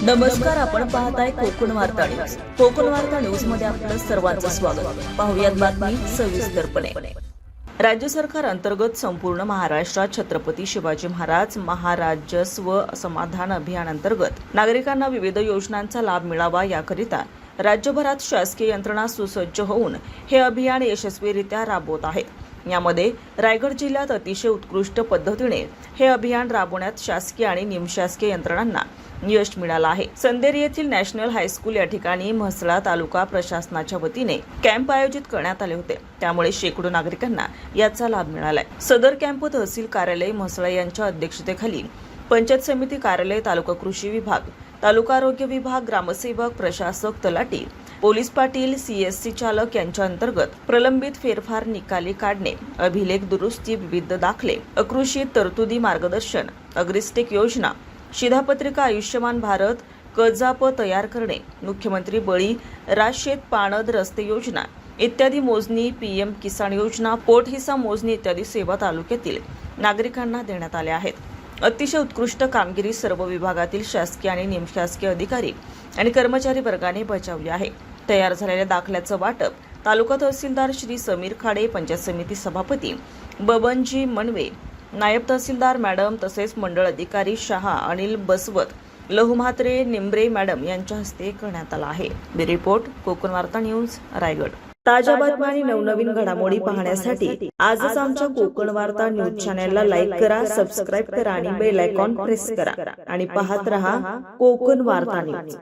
नमस्कार, आपण पाहताय कोकण वार्ता न्यूज. कोकण वार्ता न्यूज मध्ये आपलं सर्वांचं स्वागत. पाहुयात बातमी सविस्तरपणे. राज्य सरकार अंतर्गत संपूर्ण महाराष्ट्रात छत्रपती शिवाजी महाराज महाराजस्व समाधान अभियान अंतर्गत नागरिकांना विविध योजनांचा लाभ मिळावा याकरिता राज्यभरात शासकीय यंत्रणा सुसज्ज होऊन हे अभियान यशस्वीरित्या राबवत आहेत. यामध्ये रायगड जिल्ह्यात अतिशय उत्कृष्ट पद्धतीने हे अभियान राबवण्यात शासकीय आणि निमशासकीय यंत्रणांना यश मिळालं आहे. संदेरी येथील नॅशनल हायस्कूल या ठिकाणी म्हसळा तालुका प्रशासनाच्या वतीने कॅम्प आयोजित करण्यात आले होते. त्यामुळे शेकडो नागरिकांना याचा लाभ मिळालाय. सदर कॅम्प तहसील कार्यालय म्हसळा यांच्या अध्यक्षतेखाली पंचायत समिती कार्यालय, तालुका कृषी विभाग, तालुका आरोग्य विभाग, ग्रामसेवक, प्रशासक, तलाठी, पोलीस पाटील, सीएससी चालक यांच्या अंतर्गत प्रलंबित फेरफार निकाली काढणे, अभिलेख दुरुस्ती, विविध दाखले, अकृषित तरतुदी, मार्गदर्शन, अग्रिस्टेक योजना, शिधापत्रिका, आयुष्यमान भारत, कर्जाप तयार करणे, मुख्यमंत्री बळी राशेत पाणद रस्ते योजना इत्यादी मोजणी, पीएम किसान योजना, पोट हिस्सा मोजणी इत्यादी सेवा तालुक्यातील नागरिकांना देण्यात आल्या आहेत. अतिशय उत्कृष्ट कामगिरी सर्व विभागातील शासकीय आणि निमशासकीय अधिकारी आणि कर्मचारी वर्गाने बजावली आहे. तयार झालेल्या दाखल्याचं वाटप तालुका तहसीलदार श्री समीर खाडे, पंचायत समिती सभापती बबनजी मनवे, नायब तहसीलदार मॅडम तसेच मंडळ अधिकारी शहा अनिल बसवत, लहुम्हात्रे, निंब्रे मॅडम यांच्या हस्ते करण्यात आला आहे. ब्युरो रिपोर्ट, कोकण वार्ता न्यूज, रायगड. ताज्या बातम्या आणि नवनवीन घडामोडी पाहण्यासाठी आजच आमच्या कोकण वार्ता न्यूज चॅनलला लाईक करा, सबस्क्राईब करा आणि बेल आयकॉन प्रेस करा आणि पाहत रहा कोकण वार्ता न्यूज.